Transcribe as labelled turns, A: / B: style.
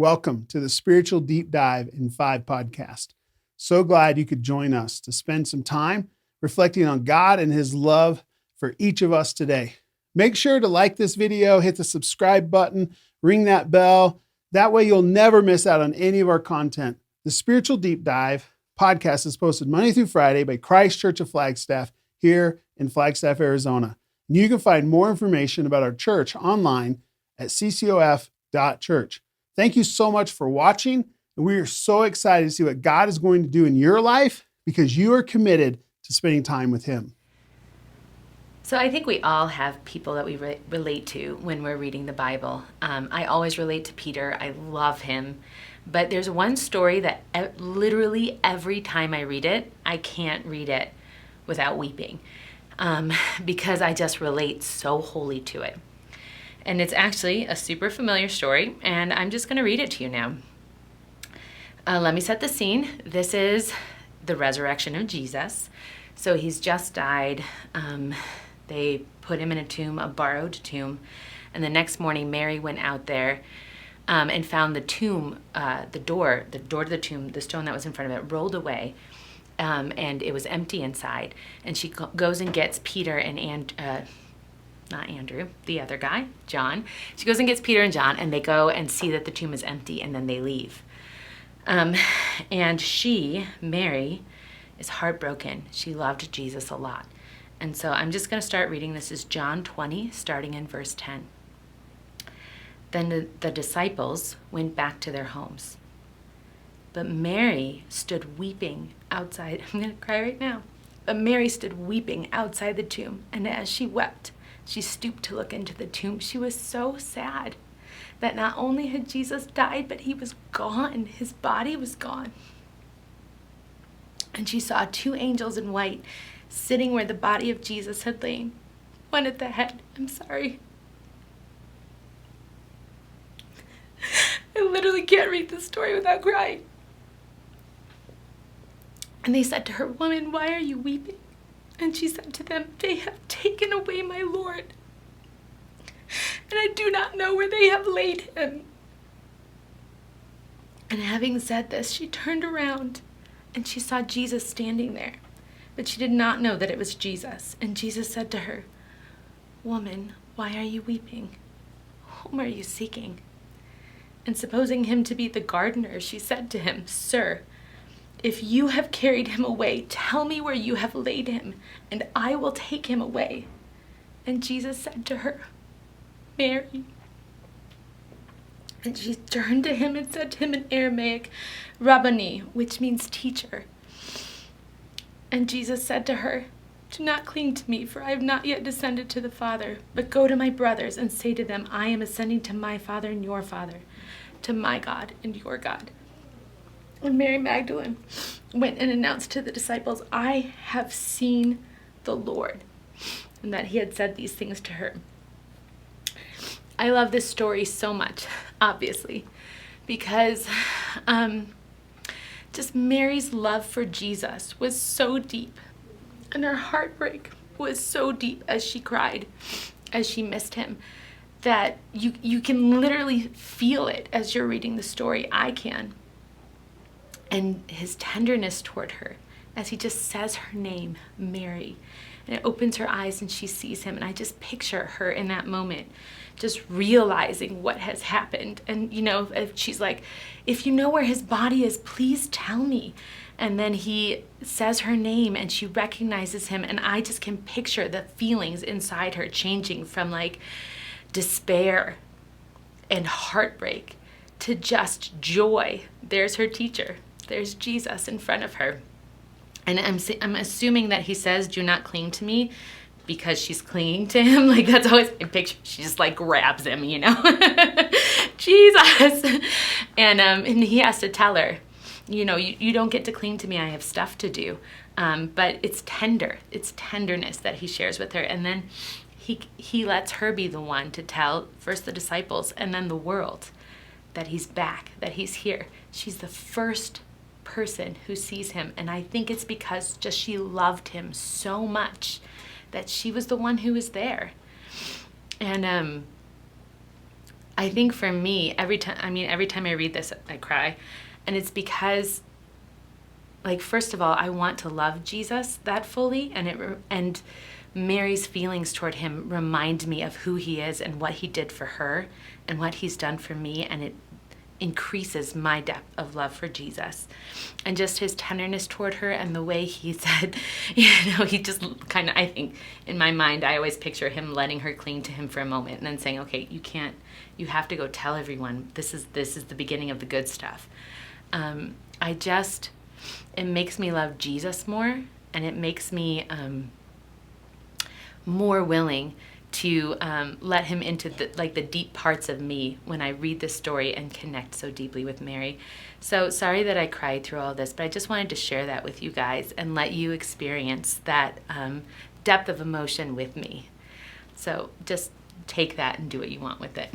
A: Welcome to the Spiritual Deep Dive in 5 podcast. So glad you could join us to spend some time reflecting on God and His love for each of us today. Make sure to like this video, hit the subscribe button, ring that bell. That way you'll never miss out on any of our content. The Spiritual Deep Dive podcast is posted Monday through Friday by Christ Church of Flagstaff here in Flagstaff, Arizona. And you can find more information about our church online at ccof.church. Thank you so much for watching, and we are so excited to see what God is going to do in your life because you are committed to spending time with Him.
B: So I think we all have people that we relate to when we're reading the Bible. I always relate to Peter. I love him. But there's one story that literally every time I read it, I can't read it without weeping because I just relate so wholly to it. And it's actually a super familiar story, and I'm just going to read it to you now. Let me set the scene. This is the resurrection of Jesus. So he's just died. They put him in a tomb, a borrowed tomb. And the next morning, Mary went out there and found the tomb, the door to the tomb, the stone that was in front of it, rolled away. And it was empty inside. And she goes and gets Peter and not Andrew, the other guy, John. She goes and gets Peter and John, and they go and see that the tomb is empty, and then they leave. And she, Mary, is heartbroken. She loved Jesus a lot. And so I'm just going to start reading. This is John 20, starting in verse 10. Then the disciples went back to their homes. But Mary stood weeping outside. I'm going to cry right now. But Mary stood weeping outside the tomb, and as she wept, she stooped to look into the tomb. She was so sad that not only had Jesus died, but he was gone. His body was gone. And she saw 2 angels in white sitting where the body of Jesus had lain, one at the head. I'm sorry. I literally can't read this story without crying. And they said to her, "Woman, why are you weeping?" And she said to them, "They have taken away my Lord, and I do not know where they have laid him." And having said this, she turned around, and she saw Jesus standing there. But she did not know that it was Jesus. And Jesus said to her, "Woman, why are you weeping? Whom are you seeking?" And supposing him to be the gardener, she said to him, "Sir, if you have carried him away, tell me where you have laid him, and I will take him away." And Jesus said to her, "Mary." And she turned to him and said to him in Aramaic, "Rabboni," which means teacher. And Jesus said to her, "Do not cling to me, for I have not yet descended to the Father, but go to my brothers and say to them, I am ascending to my Father and your Father, to my God and your God." And Mary Magdalene went and announced to the disciples, "I have seen the Lord," and that he had said these things to her. I love this story so much, obviously, because just Mary's love for Jesus was so deep, and her heartbreak was so deep as she cried, as she missed him, that you can literally feel it as you're reading the story. I can. And his tenderness toward her as he just says her name, Mary. And it opens her eyes and she sees him. And I just picture her in that moment, just realizing what has happened. And, she's like, "If you know where his body is, please tell me." And then he says her name and she recognizes him. And I just can picture the feelings inside her changing from like despair and heartbreak to just joy. There's her teacher. There's Jesus in front of her. And I'm assuming that he says, "Do not cling to me," because she's clinging to him. Like, that's always a picture. She just like grabs him, Jesus. And he has to tell her, you don't get to cling to me. I have stuff to do. But it's tender. It's tenderness that he shares with her. And then he lets her be the one to tell first the disciples and then the world that he's back, that he's here. She's the first person who sees him. And I think it's because just she loved him so much that she was the one who was there. And I think for me, every time I read this, I cry. And it's because, like, first of all, I want to love Jesus that fully, and Mary's feelings toward him remind me of who he is and what he did for her and what he's done for me, and it increases my depth of love for Jesus. And just his tenderness toward her and the way he said, he just kind of, I think, in my mind, I always picture him letting her cling to him for a moment and then saying, okay, you have to go tell everyone, this is the beginning of the good stuff. It makes me love Jesus more, and it makes me more willing to let him into the deep parts of me when I read this story and connect so deeply with Mary. So sorry that I cried through all this, but I just wanted to share that with you guys and let you experience that depth of emotion with me. So just take that and do what you want with it.